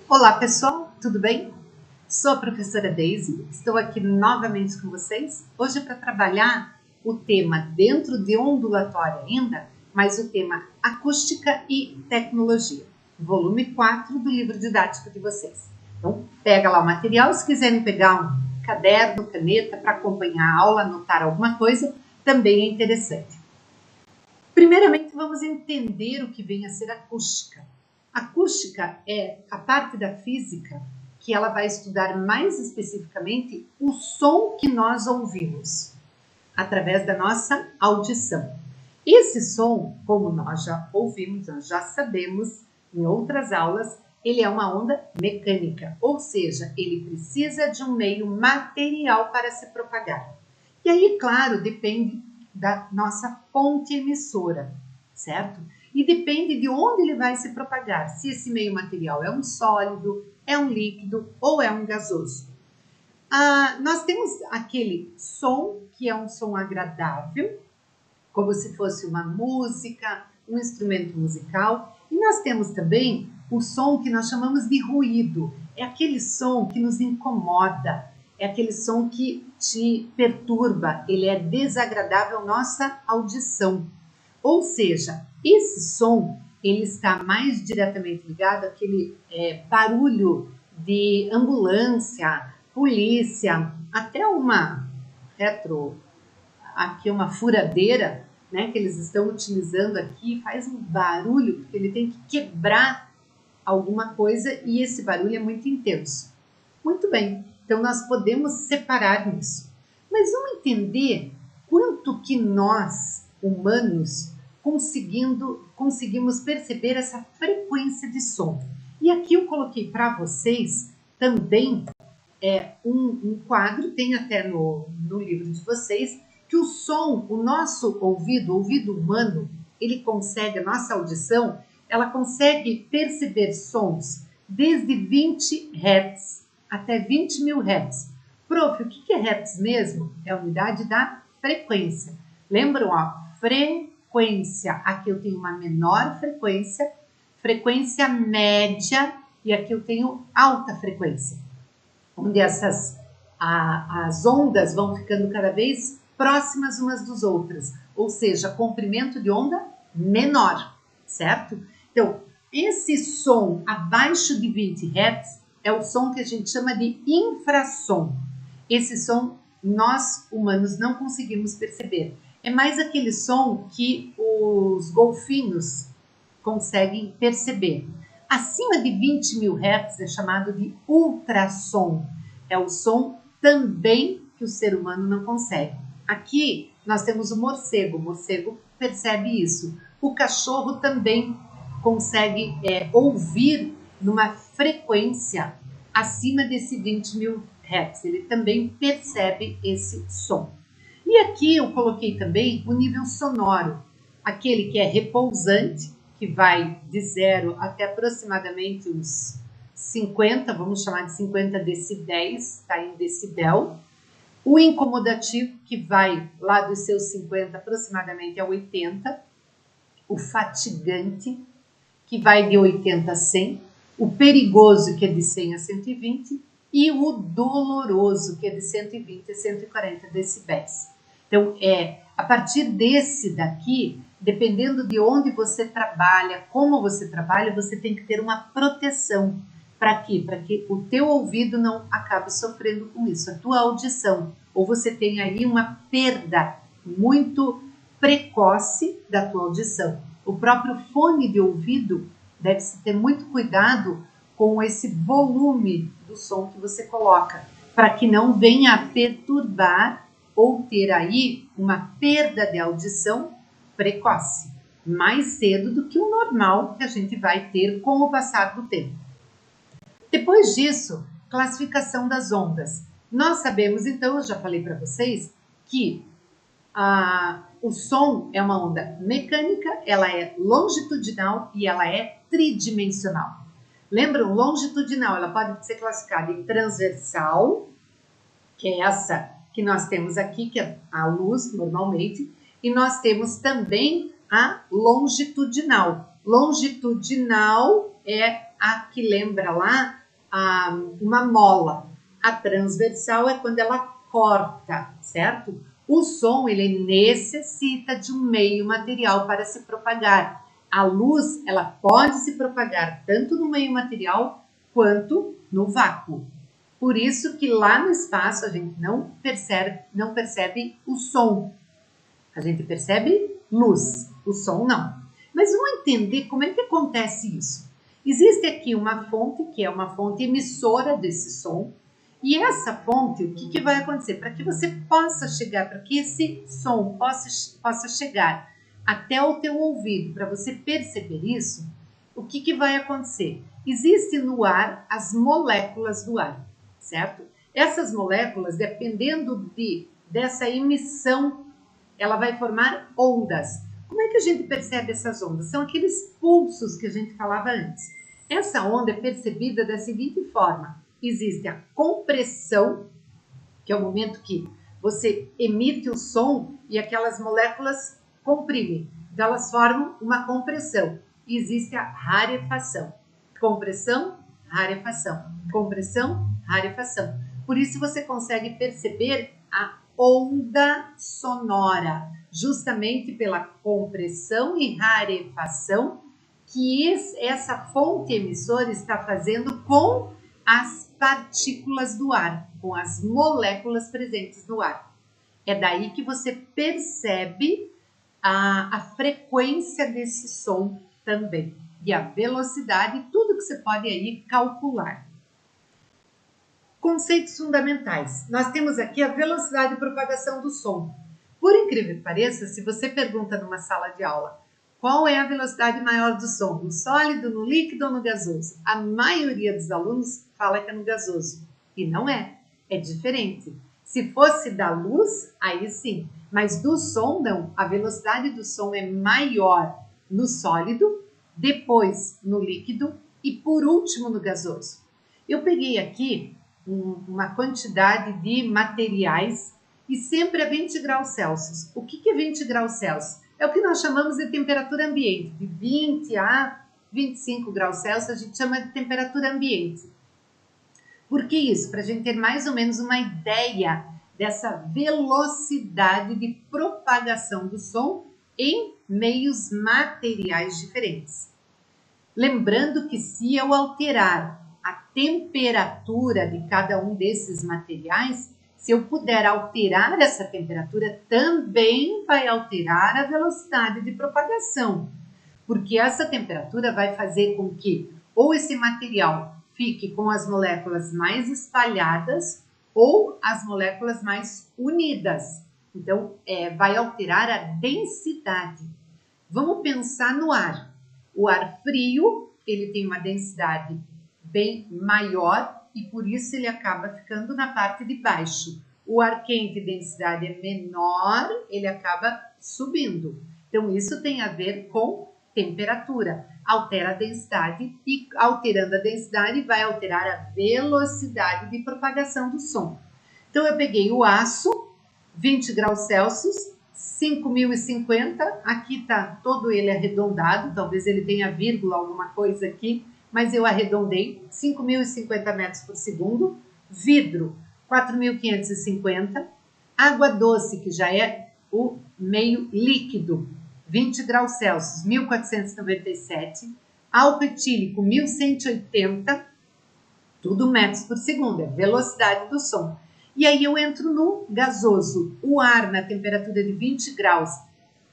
Olá pessoal, tudo bem? Sou a professora Daisy, estou aqui novamente com vocês, hoje para trabalhar o tema dentro de ondulatória ainda, mas o tema acústica e tecnologia, volume 4 do livro didático de vocês. Então pega lá o material, se quiserem pegar um caderno, caneta para acompanhar a aula, anotar alguma coisa, também é interessante. Primeiramente vamos entender o que vem a ser acústica. Acústica é a parte da física que ela vai estudar mais especificamente o som que nós ouvimos através da nossa audição. Esse som, como nós já ouvimos, nós já sabemos em outras aulas, ele é uma onda mecânica, ou seja, ele precisa de um meio material para se propagar. E aí, claro, depende da nossa fonte emissora, certo? E depende de onde ele vai se propagar, se esse meio material é um sólido, é um líquido ou é um gasoso. Nós temos aquele som que é um som agradável, como se fosse uma música, um instrumento musical. E nós temos também o som que nós chamamos de ruído. É aquele som que nos incomoda, é aquele som que te perturba, ele é desagradável à nossa audição. Ou seja, esse som ele está mais diretamente ligado àquele barulho de ambulância, polícia, até uma uma furadeira, né, que eles estão utilizando aqui, faz um barulho, porque ele tem que quebrar alguma coisa e esse barulho é muito intenso. Muito bem, então nós podemos separar isso. Mas vamos entender quanto que nós, humanos, conseguimos perceber essa frequência de som. E aqui eu coloquei para vocês também um quadro, tem até no livro de vocês, que o som, o nosso ouvido, o ouvido humano, ele consegue, a nossa audição, ela consegue perceber sons desde 20 Hz até 20 mil Hz. Prof, o que é Hz mesmo? É a unidade da frequência. Lembram? Frequência. Aqui eu tenho uma menor frequência, frequência média, e aqui eu tenho alta frequência, onde as ondas vão ficando cada vez próximas umas das outras, ou seja, comprimento de onda menor, certo? Então, esse som abaixo de 20 Hz é o som que a gente chama de infrassom. Esse som nós, humanos, não conseguimos perceber. É mais aquele som que os golfinhos conseguem perceber. Acima de 20 mil Hz é chamado de ultrassom. É o som também que o ser humano não consegue. Aqui nós temos o morcego percebe isso. O cachorro também consegue ouvir numa frequência acima desse 20 mil Hz. Ele também percebe esse som. E aqui eu coloquei também o nível sonoro, aquele que é repousante, que vai de 0 até aproximadamente uns 50, vamos chamar de 50 decibéis, está em decibel. O incomodativo, que vai lá dos seus 50 aproximadamente a 80. O fatigante, que vai de 80 a 100. O perigoso, que é de 100 a 120. E o doloroso, que é de 120 a 140 decibéis. Então, a partir desse daqui, dependendo de onde você trabalha, como você trabalha, você tem que ter uma proteção. Para quê? Para que o teu ouvido não acabe sofrendo com isso, a tua audição. Ou você tem aí uma perda muito precoce da tua audição. O próprio fone de ouvido deve-se ter muito cuidado com esse volume do som que você coloca, para que não venha a perturbar ou ter aí uma perda de audição precoce, mais cedo do que o normal que a gente vai ter com o passar do tempo. Depois disso, classificação das ondas. Nós sabemos, então, eu já falei para vocês, que o som é uma onda mecânica, ela é longitudinal e ela é tridimensional. Lembram? Longitudinal, ela pode ser classificada em transversal, que é essa que nós temos aqui, que é a luz, normalmente, e nós temos também a longitudinal. Longitudinal é a que lembra lá uma mola. A transversal é quando ela corta, certo? O som, ele necessita de um meio material para se propagar. A luz, ela pode se propagar tanto no meio material quanto no vácuo. Por isso que lá no espaço a gente não percebe o som. A gente percebe luz, o som não. Mas vamos entender como é que acontece isso. Existe aqui uma fonte, que é uma fonte emissora desse som, e essa fonte, o que vai acontecer? Para que você possa chegar, para que esse som possa chegar até o teu ouvido, para você perceber isso, o que vai acontecer? Existem no ar as moléculas do ar, certo? Essas moléculas, dependendo dessa emissão, ela vai formar ondas. Como é que a gente percebe essas ondas? São aqueles pulsos que a gente falava antes. Essa onda é percebida da seguinte forma: existe a compressão, que é o momento que você emite o som e aquelas moléculas comprimem. Então, elas formam uma compressão. E existe a rarefação. Compressão, rarefação. Compressão, rarefação. Por isso você consegue perceber a onda sonora, justamente pela compressão e rarefação que essa fonte emissora está fazendo com as partículas do ar, com as moléculas presentes no ar. É daí que você percebe a frequência desse som também, e a velocidade, tudo que você pode aí calcular. Conceitos fundamentais. Nós temos aqui a velocidade de propagação do som. Por incrível que pareça, se você pergunta numa sala de aula, qual é a velocidade maior do som? No sólido, no líquido ou no gasoso? A maioria dos alunos fala que é no gasoso. E não é. É diferente. Se fosse da luz, aí sim. Mas do som, não. A velocidade do som é maior no sólido, depois no líquido e por último no gasoso. Eu peguei aqui uma quantidade de materiais e sempre a 20 graus Celsius. O que é 20 graus Celsius? É o que nós chamamos de temperatura ambiente. De 20 a 25 graus Celsius a gente chama de temperatura ambiente. Por que isso? Para a gente ter mais ou menos uma ideia dessa velocidade de propagação do som em meios materiais diferentes. Lembrando que se eu alterar a temperatura de cada um desses materiais, se eu puder alterar essa temperatura, também vai alterar a velocidade de propagação, porque essa temperatura vai fazer com que ou esse material fique com as moléculas mais espalhadas ou as moléculas mais unidas. Então, vai alterar a densidade. Vamos pensar no ar. O ar frio, ele tem uma densidade bem maior e por isso ele acaba ficando na parte de baixo. O ar quente, densidade é menor, ele acaba subindo. Então, isso tem a ver com temperatura. Altera a densidade e, alterando a densidade, vai alterar a velocidade de propagação do som. Então, eu peguei o aço, 20 graus Celsius, 5.050, aqui está todo ele arredondado, talvez ele tenha vírgula, alguma coisa aqui, mas eu arredondei, 5.050 metros por segundo, vidro, 4.550, água doce, que já é o meio líquido, 20 graus Celsius, 1.497, álcool etílico, 1.180, tudo metros por segundo, é velocidade do som. E aí eu entro no gasoso, o ar na temperatura de 20 graus,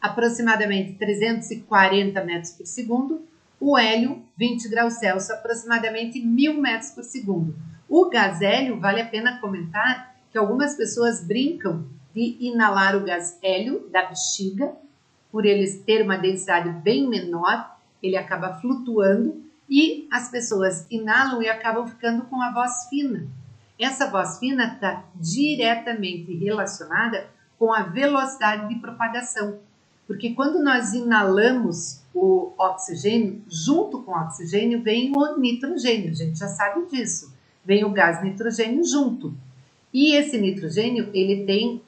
aproximadamente 340 metros por segundo, o hélio, 20 graus Celsius, aproximadamente 1.000 metros por segundo. O gás hélio, vale a pena comentar que algumas pessoas brincam de inalar o gás hélio da bexiga, por ele ter uma densidade bem menor, ele acaba flutuando e as pessoas inalam e acabam ficando com a voz fina. Essa voz fina está diretamente relacionada com a velocidade de propagação, porque quando nós inalamos o oxigênio, junto com o oxigênio vem o nitrogênio, a gente já sabe disso, vem o gás nitrogênio junto. E esse nitrogênio, ele tem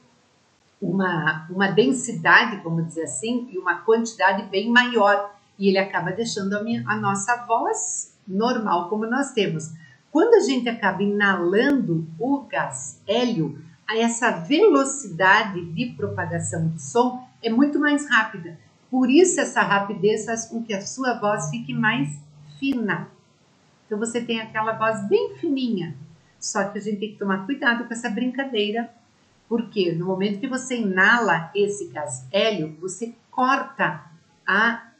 uma densidade, vamos dizer assim, e uma quantidade bem maior, e ele acaba deixando a nossa voz normal como nós temos. Quando a gente acaba inalando o gás hélio, essa velocidade de propagação do som é muito mais rápida. Por isso essa rapidez faz com que a sua voz fique mais fina. Então você tem aquela voz bem fininha. Só que a gente tem que tomar cuidado com essa brincadeira, porque no momento que você inala esse gás hélio, você corta a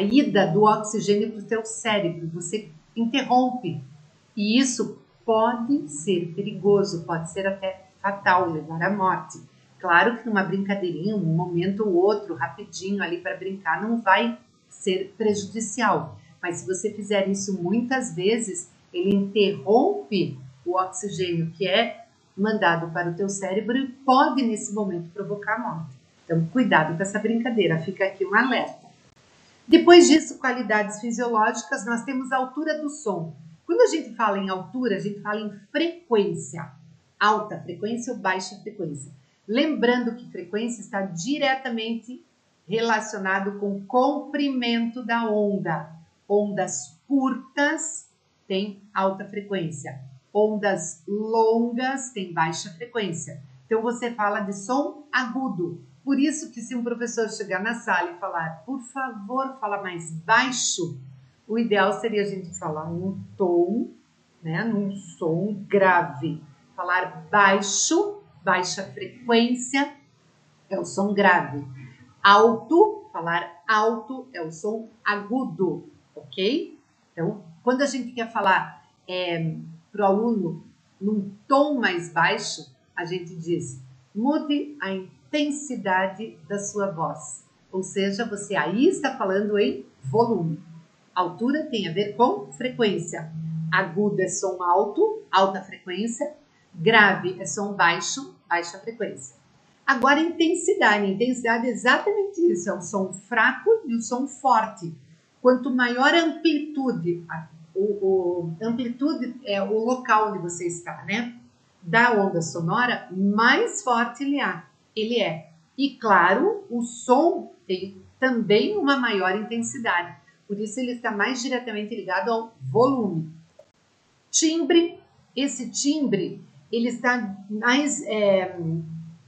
ida do oxigênio para o teu cérebro, você interrompe. E isso pode ser perigoso, pode ser até fatal, levar à morte. Claro que numa brincadeirinha, um momento ou outro, rapidinho ali para brincar, não vai ser prejudicial. Mas se você fizer isso muitas vezes, ele interrompe o oxigênio que é mandado para o teu cérebro e pode, nesse momento, provocar a morte. Então, cuidado com essa brincadeira, fica aqui um alerta. Depois disso, qualidades fisiológicas, nós temos a altura do som. Quando a gente fala em altura, a gente fala em frequência, alta frequência ou baixa frequência. Lembrando que frequência está diretamente relacionado com o comprimento da onda. Ondas curtas têm alta frequência, ondas longas têm baixa frequência. Então você fala de som agudo. Por isso que se um professor chegar na sala e falar, por favor, fala mais baixo, o ideal seria a gente falar num tom, né, num som grave. Falar baixo, baixa frequência, é o som grave. Alto, falar alto, é o som agudo, ok? Então, quando a gente quer falar para o aluno num tom mais baixo, a gente diz, mude a intensidade da sua voz. Ou seja, você aí está falando em volume. Altura tem a ver com frequência. Agudo é som alto, alta frequência. Grave é som baixo, baixa frequência. Agora, intensidade. Intensidade é exatamente isso. É o som fraco e o som forte. Quanto maior a amplitude, amplitude é o local onde você está, né? Da onda sonora, mais forte ele é. E claro, o som tem também uma maior intensidade. Por isso ele está mais diretamente ligado ao volume. Timbre, esse timbre, ele está mais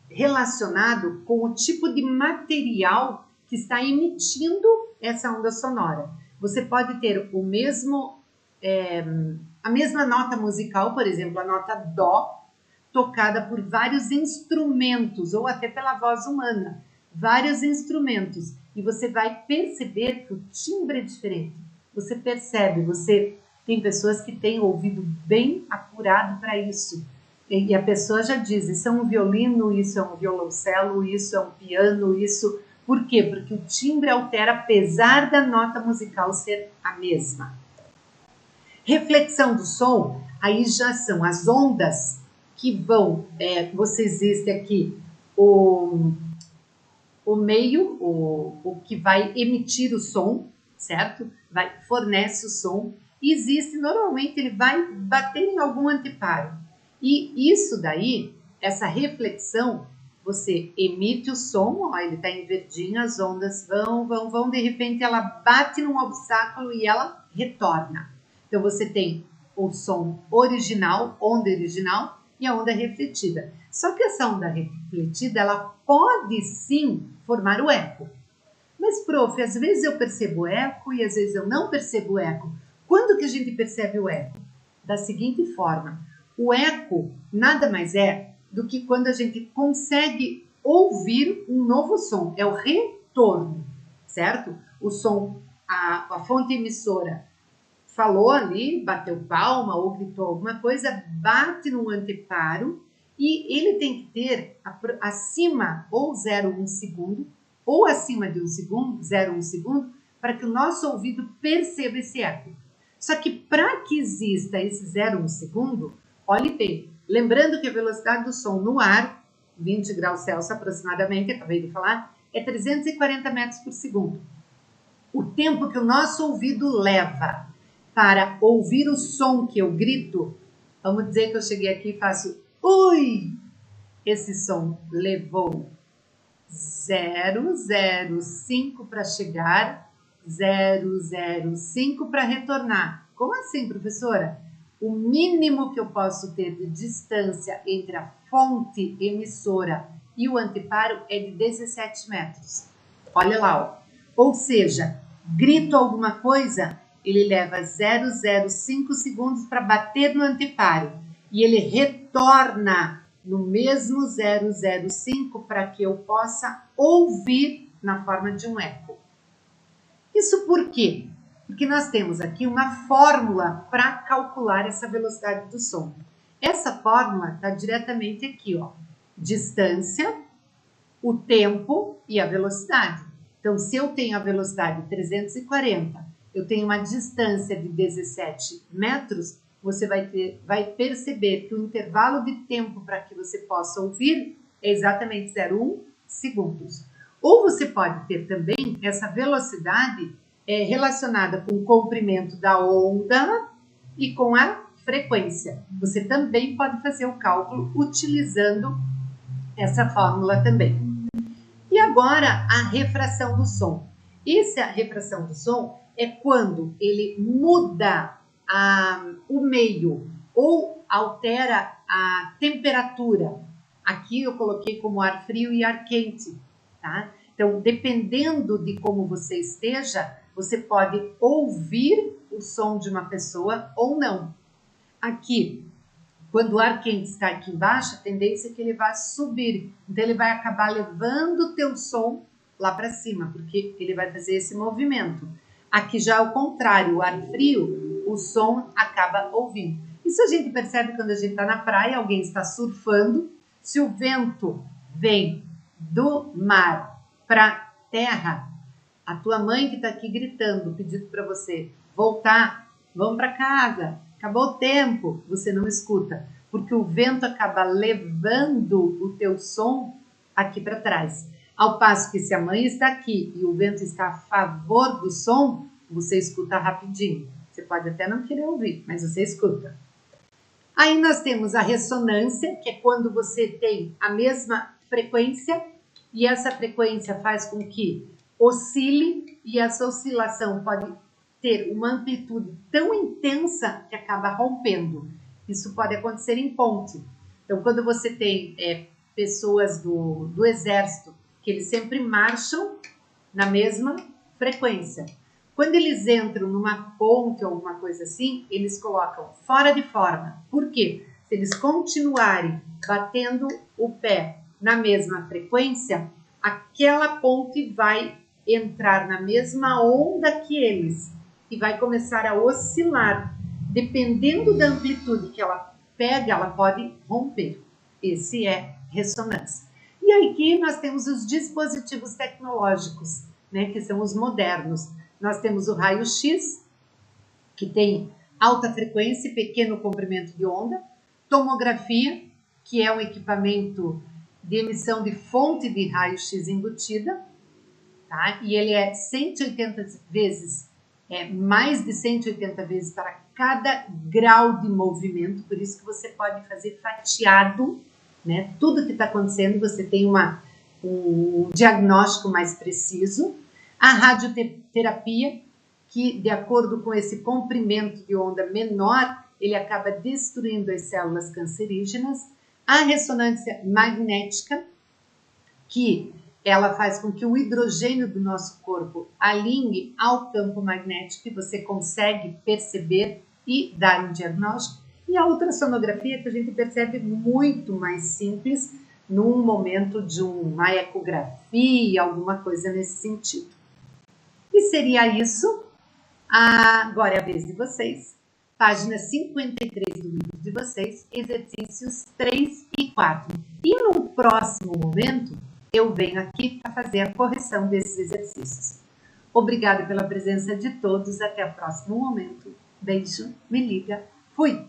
relacionado com o tipo de material que está emitindo essa onda sonora. Você pode ter o mesmo, a mesma nota musical, por exemplo, a nota Dó, tocada por vários instrumentos, ou até pela voz humana, vários instrumentos, e você vai perceber que o timbre é diferente. Você percebe, tem pessoas que têm ouvido bem apurado para isso, e a pessoa já diz, isso é um violino, isso é um violoncelo, isso é um piano, isso... Por quê? Porque o timbre altera, apesar da nota musical ser a mesma. Reflexão do som, aí já são as ondas que vão, você existe aqui o meio, o que vai emitir o som, certo? Fornece o som, e existe, normalmente ele vai bater em algum anteparo. E isso daí, essa reflexão, você emite o som, ó, ele está em verdinho, as ondas vão, de repente ela bate num obstáculo e ela retorna. Então você tem o som original, onda original, e a onda refletida. Só que essa onda refletida, ela pode sim formar o eco. Mas, prof, às vezes eu percebo eco e às vezes eu não percebo eco. Quando que a gente percebe o eco? Da seguinte forma, o eco nada mais é do que quando a gente consegue ouvir um novo som. É o retorno, certo? O som, a fonte emissora falou ali, bateu palma ou gritou alguma coisa, bate num anteparo e ele tem que ter acima ou 0,1 segundo ou acima de 1 segundo, 0,1 segundo, para que o nosso ouvido perceba esse eco. Só que para que exista esse 0,1 segundo, olhe bem, lembrando que a velocidade do som no ar, 20 graus Celsius aproximadamente, acabei de falar, é 340 metros por segundo. O tempo que o nosso ouvido leva para ouvir o som que eu grito, vamos dizer que eu cheguei aqui e faço ui, esse som levou 0,05 para chegar 0,005 para retornar. Como assim, professora? O mínimo que eu posso ter de distância entre a fonte emissora e o anteparo é de 17 metros. Olha lá, ó. Ou seja, grito alguma coisa, ele leva 0,05 segundos para bater no anteparo. E ele retorna no mesmo 0,05 para que eu possa ouvir na forma de um eco. Isso por quê? Porque nós temos aqui uma fórmula para calcular essa velocidade do som. Essa fórmula está diretamente aqui, ó. Distância, o tempo e a velocidade. Então, se eu tenho a velocidade 340, eu tenho uma distância de 17 metros, você vai perceber que o intervalo de tempo para que você possa ouvir é exatamente 0,1 segundos. Ou você pode ter também essa velocidade relacionada com o comprimento da onda e com a frequência. Você também pode fazer o cálculo utilizando essa fórmula também. E agora a refração do som. Essa refração do som é quando ele muda o meio ou altera a temperatura. Aqui eu coloquei como ar frio e ar quente, tá? Então, dependendo de como você esteja, você pode ouvir o som de uma pessoa ou não. Aqui, quando o ar quente está aqui embaixo, a tendência é que ele vai subir. Então, ele vai acabar levando o teu som lá para cima, porque ele vai fazer esse movimento. Aqui já ao contrário, o ar frio, o som acaba ouvindo. Isso a gente percebe quando a gente está na praia, alguém está surfando. Se o vento vem do mar para terra, a tua mãe que está aqui gritando, pedindo para você voltar, vamos para casa, acabou o tempo, você não escuta, porque o vento acaba levando o teu som aqui para trás. Ao passo que se a mãe está aqui e o vento está a favor do som, você escuta rapidinho. Você pode até não querer ouvir, mas você escuta. Aí nós temos a ressonância, que é quando você tem a mesma frequência e essa frequência faz com que oscile e essa oscilação pode ter uma amplitude tão intensa que acaba rompendo. Isso pode acontecer em ponte. Então, quando você tem pessoas do exército, que eles sempre marcham na mesma frequência. Quando eles entram numa ponte ou alguma coisa assim, eles colocam fora de forma. Por quê? Se eles continuarem batendo o pé na mesma frequência, aquela ponte vai entrar na mesma onda que eles e vai começar a oscilar. Dependendo da amplitude que ela pega, ela pode romper. Esse é ressonância. E aqui nós temos os dispositivos tecnológicos, né, que são os modernos. Nós temos o raio-x, que tem alta frequência e pequeno comprimento de onda. Tomografia, que é um equipamento de emissão de fonte de raio-x embutida, tá? E ele é 180 vezes, mais de 180 vezes para cada grau de movimento, por isso que você pode fazer fatiado, né? Tudo que está acontecendo, você tem um diagnóstico mais preciso. A radioterapia, que de acordo com esse comprimento de onda menor, ele acaba destruindo as células cancerígenas. A ressonância magnética, que ela faz com que o hidrogênio do nosso corpo alinhe ao campo magnético e você consegue perceber e dar um diagnóstico. E a ultrassonografia, que a gente percebe muito mais simples num momento de uma ecografia, alguma coisa nesse sentido. E seria isso. Agora é a vez de vocês. Página 53 do livro de vocês, exercícios 3 e 4. E no próximo momento, eu venho aqui para fazer a correção desses exercícios. Obrigada pela presença de todos. Até o próximo momento. Beijo, me liga. Fui!